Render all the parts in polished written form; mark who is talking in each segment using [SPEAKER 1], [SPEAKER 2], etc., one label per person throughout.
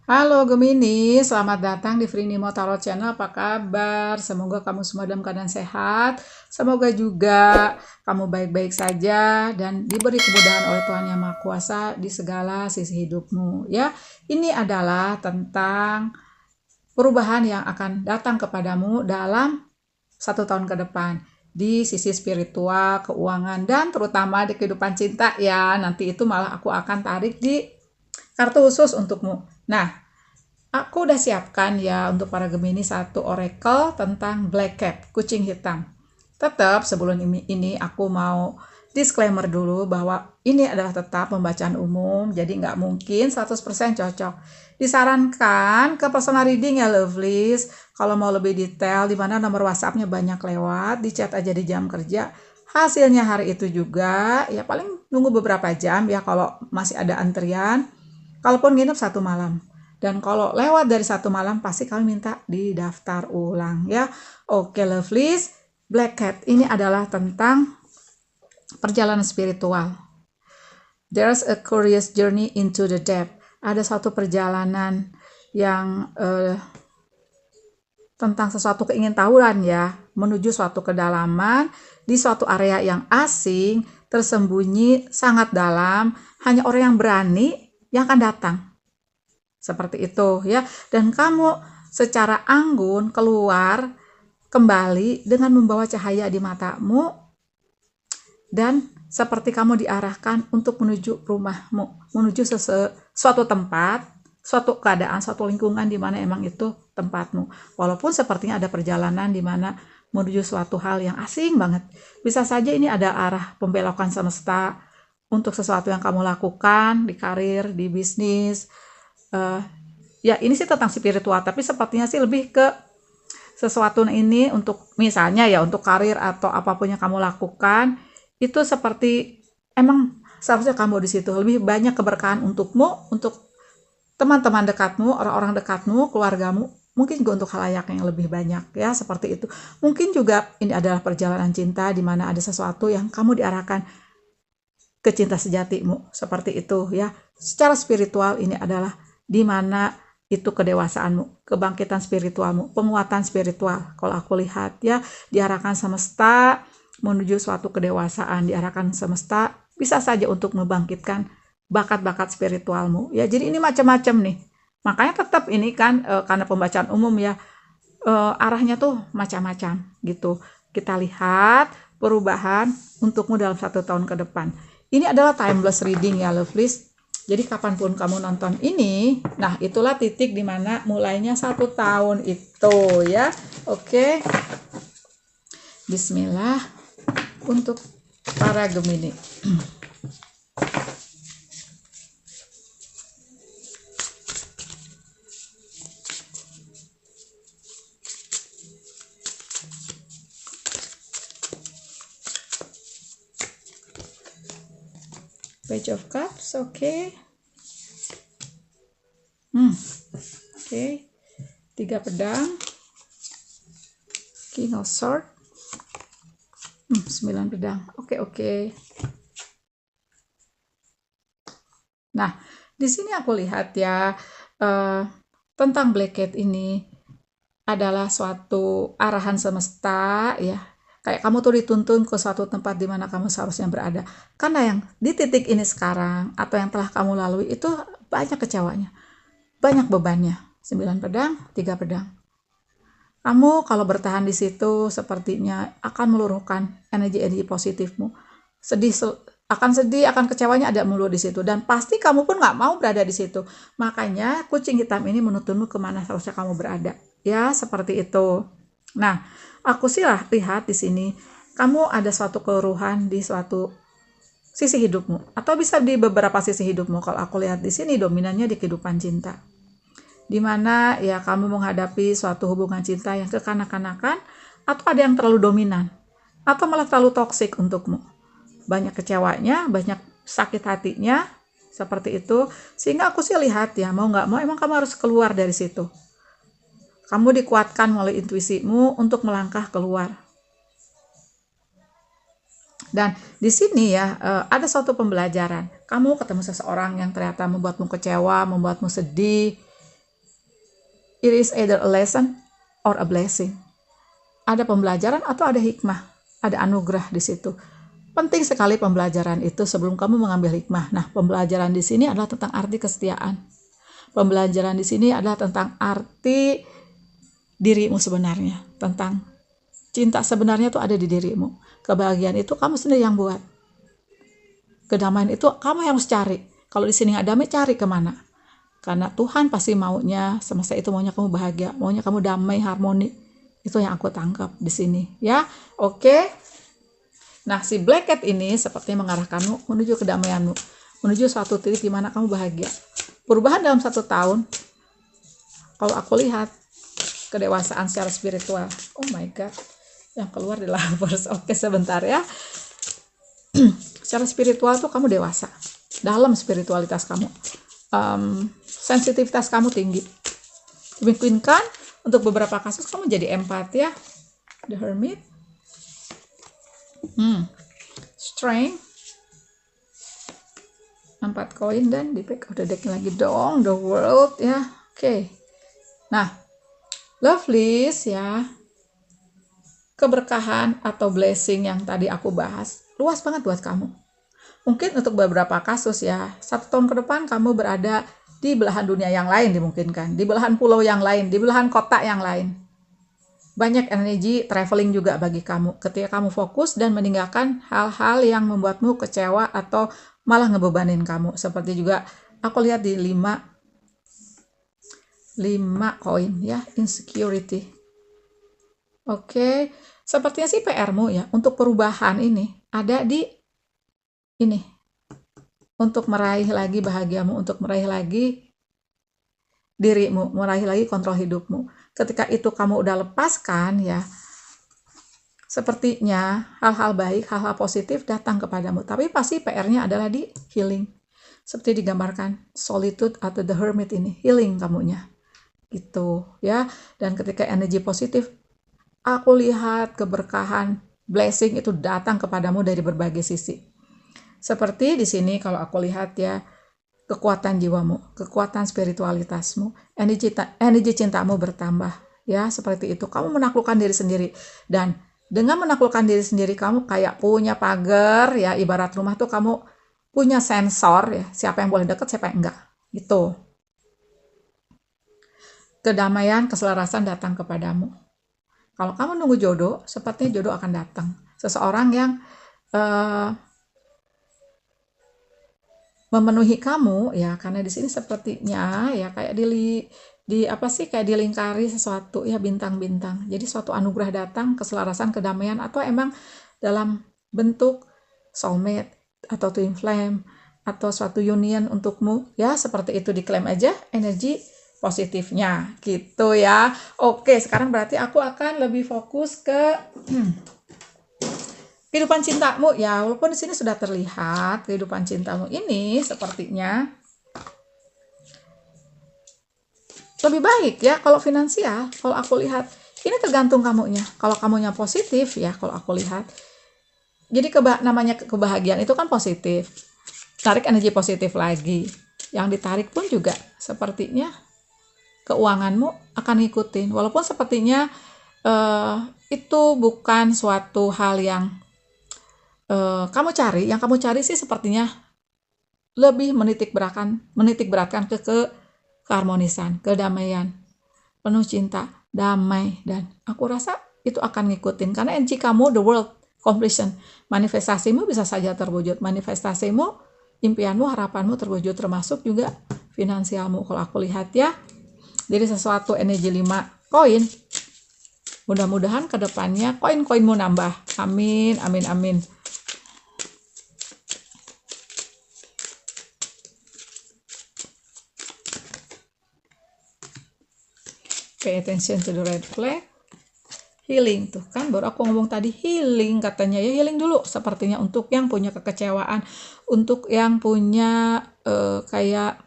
[SPEAKER 1] Halo Gemini, selamat datang di Frinimo Tarot Channel. Apa kabar? Semoga kamu semua dalam keadaan sehat. Semoga juga kamu baik-baik saja dan diberi kemudahan oleh Tuhan Yang Maha Kuasa di segala sisi hidupmu. Ya, ini adalah tentang perubahan yang akan datang kepadamu dalam 1 tahun ke depan di sisi spiritual, keuangan, dan terutama di kehidupan cinta ya. Nanti itu malah aku akan tarik di kartu khusus untukmu. Nah, aku udah siapkan ya untuk para Gemini satu oracle tentang Black Cat, kucing hitam. Tetap sebelum ini aku mau disclaimer dulu bahwa ini adalah tetap pembacaan umum, jadi nggak mungkin 100% cocok. Disarankan ke personal reading ya lovelies, kalau mau lebih detail di mana nomor WhatsApp-nya banyak lewat, di chat aja di jam kerja. Hasilnya hari itu juga, ya paling nunggu beberapa jam ya kalau masih ada antrian. Kalaupun nginep 1 malam. Dan kalau lewat dari 1 malam, pasti kami minta didaftar ulang ya. Oke, lovelies. Black Cat ini adalah tentang perjalanan spiritual. There's a curious journey into the depth. Ada suatu perjalanan yang tentang sesuatu keingintahuan ya, menuju suatu kedalaman di suatu area yang asing, tersembunyi, sangat dalam, hanya orang yang berani yang akan datang. Seperti itu ya. Dan kamu secara anggun keluar kembali dengan membawa cahaya di matamu dan seperti kamu diarahkan untuk menuju rumahmu, menuju suatu tempat, suatu keadaan, suatu lingkungan di mana emang itu tempatmu. Walaupun sepertinya ada perjalanan di mana menuju suatu hal yang asing banget. Bisa saja ini ada arah pembelokan semesta untuk sesuatu yang kamu lakukan di karir, di bisnis. Ya ini sih tentang spiritual, tapi sepertinya sih lebih ke sesuatu ini untuk misalnya ya untuk karir atau apapun yang kamu lakukan itu seperti emang seharusnya kamu di situ lebih banyak keberkahan untukmu, untuk teman-teman dekatmu, orang-orang dekatmu, keluargamu, mungkin juga untuk halayak yang lebih banyak ya, seperti itu. Mungkin juga ini adalah perjalanan cinta di mana ada sesuatu yang kamu diarahkan ke cinta sejatimu, seperti itu ya. Secara spiritual ini adalah di mana itu kedewasaanmu, kebangkitan spiritualmu, penguatan spiritual. Kalau aku lihat ya, diarahkan semesta menuju suatu kedewasaan, diarahkan semesta bisa saja untuk membangkitkan bakat-bakat spiritualmu. Ya, jadi ini macam-macam nih. Makanya tetap ini kan karena pembacaan umum ya, arahnya tuh macam-macam gitu. Kita lihat perubahan untukmu dalam 1 tahun ke depan. Ini adalah timeless reading ya lovelies. Jadi kapanpun kamu nonton ini, nah itulah titik dimana mulainya 1 tahun itu ya. Oke, Bismillah untuk para Gemini. Page of Cups, oke. Oke. 3 pedang. King of Swords. 9 pedang. Oke. Nah, di sini aku lihat ya tentang Black Cat ini adalah suatu arahan semesta ya. Kayak kamu tuh dituntun ke suatu tempat di mana kamu seharusnya berada. Karena yang di titik ini sekarang atau yang telah kamu lalui itu banyak kecewanya, banyak bebannya. 9 pedang, 3 pedang. Kamu kalau bertahan di situ sepertinya akan meluruhkan energi-energi positifmu. Sedih, akan kecewanya ada mulu di situ. Dan pasti kamu pun nggak mau berada di situ. Makanya kucing hitam ini menuntunmu kemana seharusnya kamu berada. Ya, seperti itu. Nah, aku sih lihat di sini kamu ada suatu keluruhan di suatu sisi hidupmu atau bisa di beberapa sisi hidupmu. Kalau aku lihat di sini dominannya di kehidupan cinta, di mana ya kamu menghadapi suatu hubungan cinta yang kekanak-kanakan atau ada yang terlalu dominan atau malah terlalu toksik untukmu. Banyak kecewanya, banyak sakit hatinya, seperti itu. Sehingga aku sih lihat ya, mau nggak mau emang kamu harus keluar dari situ. Kamu dikuatkan melalui intuisimu untuk melangkah keluar. Dan di sini ya ada suatu pembelajaran. Kamu ketemu seseorang yang ternyata membuatmu kecewa, membuatmu sedih. It is either a lesson or a blessing. Ada pembelajaran atau ada hikmah, ada anugerah di situ. Penting sekali pembelajaran itu sebelum kamu mengambil hikmah. Nah, pembelajaran di sini adalah tentang arti kesetiaan. Pembelajaran di sini adalah tentang arti dirimu sebenarnya, tentang cinta sebenarnya itu ada di dirimu. Kebahagiaan itu kamu sendiri yang buat. Kedamaian itu kamu yang harus cari. Kalau di sini nggak damai, cari kemana? Karena Tuhan pasti maunya semesta itu maunya kamu bahagia, maunya kamu damai, harmoni. Itu yang aku tangkap di sini, ya. Oke. Nah, si Black Cat ini sepertinya mengarahkanmu menuju kedamaianmu, menuju suatu titik di mana kamu bahagia. Perubahan dalam 1 tahun, kalau aku lihat kedewasaan secara spiritual. Oh my God, yang keluar di Lovers. Oke, sebentar ya. Secara spiritual tuh kamu dewasa. Dalam spiritualitas kamu, sensitivitas kamu tinggi. Dimungkinkan untuk beberapa kasus kamu jadi empat ya. The Hermit, Strength, 4 koin, dan di back of the deck lagi dong, The World ya. Oke. Nah, Lovelies ya. Keberkahan atau blessing yang tadi aku bahas luas banget buat kamu. Mungkin untuk beberapa kasus ya, 1 tahun ke depan kamu berada di belahan dunia yang lain dimungkinkan, di belahan pulau yang lain, di belahan kota yang lain. Banyak energi traveling juga bagi kamu ketika kamu fokus dan meninggalkan hal-hal yang membuatmu kecewa atau malah ngebebanin kamu. Seperti juga aku lihat di 5 koin ya, insecurity. Oke, sepertinya sih PR-mu ya untuk perubahan ini ada di ini. Untuk meraih lagi bahagiamu, untuk meraih lagi dirimu, meraih lagi kontrol hidupmu. Ketika itu kamu udah lepaskan ya, sepertinya hal-hal baik, hal-hal positif datang kepadamu. Tapi pasti PR-nya adalah di healing. Seperti digambarkan solitude atau the hermit ini, healing kamunya. Gitu ya. Dan ketika energi positif, aku lihat keberkahan, blessing itu datang kepadamu dari berbagai sisi. Seperti di sini kalau aku lihat ya, kekuatan jiwamu, kekuatan spiritualitasmu, energi cintamu bertambah ya, seperti itu. Kamu menaklukkan diri sendiri, dan dengan menaklukkan diri sendiri kamu kayak punya pagar ya, ibarat rumah tuh kamu punya sensor ya, siapa yang boleh deket, siapa yang enggak gitu. Kedamaian, keselarasan datang kepadamu. Kalau kamu nunggu jodoh, sepertinya jodoh akan datang. Seseorang yang memenuhi kamu ya, karena di sini sepertinya ya kayak kayak dilingkari sesuatu ya, bintang-bintang. Jadi suatu anugerah datang, keselarasan, kedamaian, atau emang dalam bentuk soulmate atau twin flame atau suatu union untukmu ya, seperti itu. Diklaim aja energi positifnya gitu ya. Oke, sekarang berarti aku akan lebih fokus ke kehidupan cintamu ya. Walaupun di sini sudah terlihat kehidupan cintamu ini sepertinya lebih baik ya. Kalau finansial, kalau aku lihat ini tergantung kamunya. Kalau kamunya positif ya, kalau aku lihat. Jadi namanya kebahagiaan itu kan positif. Tarik energi positif lagi. Yang ditarik pun juga sepertinya keuanganmu akan ngikutin. Walaupun sepertinya itu bukan suatu hal yang kamu cari. Yang kamu cari sih sepertinya lebih menitik beratkan ke keharmonisan, kedamaian, penuh cinta, damai, dan aku rasa itu akan ngikutin karena energi kamu the world completion. Manifestasimu bisa saja terwujud, manifestasimu, impianmu, harapanmu terwujud, termasuk juga finansialmu kalau aku lihat ya. Jadi sesuatu energi 5 koin, mudah-mudahan kedepannya koin-koinmu nambah. Amin, amin, amin. Pay attention to the red flag. Healing tuh kan, baru aku ngomong tadi healing katanya ya, healing dulu sepertinya untuk yang punya kekecewaan, untuk yang punya kayak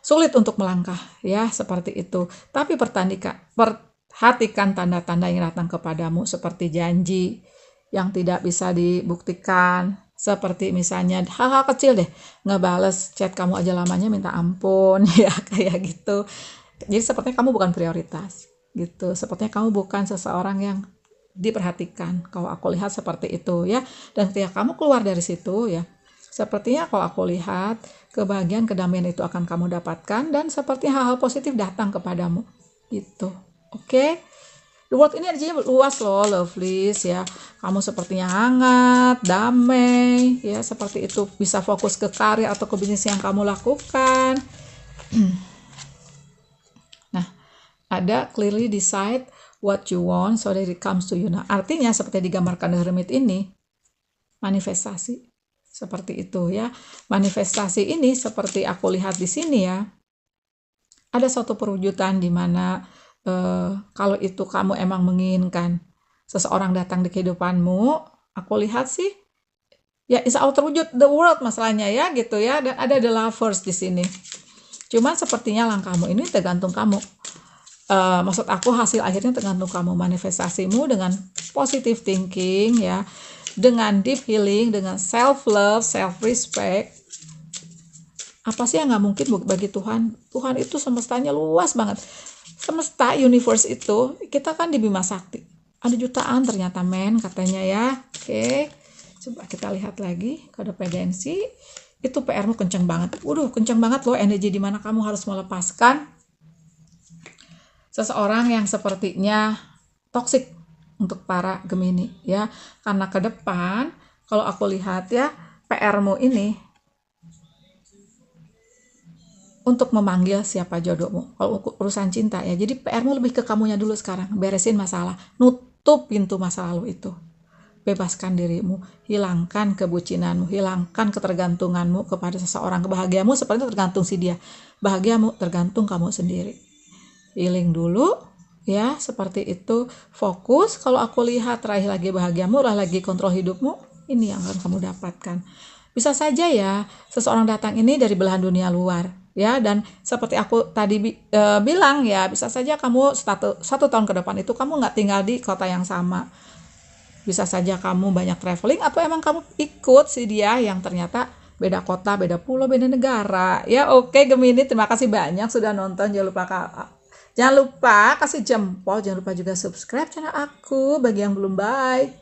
[SPEAKER 1] sulit untuk melangkah ya, seperti itu. Tapi perhatikan tanda-tanda yang datang kepadamu seperti janji yang tidak bisa dibuktikan, seperti misalnya hal-hal kecil deh, ngebales chat kamu aja lamanya minta ampun ya, kayak gitu. Jadi sepertinya kamu bukan prioritas gitu. Sepertinya kamu bukan seseorang yang diperhatikan. Kalau aku lihat seperti itu ya. Dan ketika kamu keluar dari situ ya, sepertinya kalau aku lihat kebahagiaan, kedamaian itu akan kamu dapatkan dan sepertinya hal-hal positif datang kepadamu gitu. Oke? The world ini energinya luas loh, lovelies ya. Kamu sepertinya hangat, damai, ya seperti itu. Bisa fokus ke karir atau ke bisnis yang kamu lakukan. Nah, ada clearly decide what you want so that it comes to you. Nah, artinya seperti digambarkan The Hermit ini, manifestasi. Seperti itu ya. Manifestasi ini seperti aku lihat di sini ya. Ada suatu perwujudan di mana kalau itu kamu emang menginginkan seseorang datang di kehidupanmu, aku lihat sih ya insya Allah terwujud the world masalahnya ya gitu ya. Dan ada the lovers di sini. Cuman sepertinya langkahmu ini tergantung kamu. Maksud aku hasil akhirnya tergantung kamu, manifestasimu dengan positive thinking ya, dengan deep healing, dengan self love, self respect. Apa sih yang nggak mungkin bagi Tuhan? Tuhan itu semestanya luas banget. Semesta universe itu kita kan di Bima Sakti. Ada jutaan ternyata men katanya ya. Oke. Coba kita lihat lagi kodependensi. Itu PR-mu kenceng banget. Waduh, kenceng banget loh energi di mana kamu harus melepaskan seseorang yang sepertinya toksik untuk para Gemini ya. Karena ke depan kalau aku lihat ya, PR-mu ini untuk memanggil siapa jodohmu. Kalau urusan cinta ya, jadi PR-mu lebih ke kamunya dulu sekarang. Beresin masalah, nutup pintu masa lalu itu. Bebaskan dirimu, hilangkan kebucinanmu, hilangkan ketergantunganmu kepada seseorang. Kebahagiaanmu seperti tergantung si dia. Bahagiamu tergantung kamu sendiri. Healing dulu ya, seperti itu. Fokus, kalau aku lihat raih lagi bahagiamu, raih lagi kontrol hidupmu, ini yang akan kamu dapatkan. Bisa saja ya, seseorang datang ini dari belahan dunia luar. Ya, dan seperti aku tadi bilang ya, bisa saja kamu satu tahun ke depan itu kamu nggak tinggal di kota yang sama. Bisa saja kamu banyak traveling atau emang kamu ikut si dia yang ternyata beda kota, beda pulau, beda negara. Ya oke Gemini, terima kasih banyak sudah nonton. Jangan lupa kasih jempol, jangan lupa juga subscribe channel aku bagi yang belum. Bye.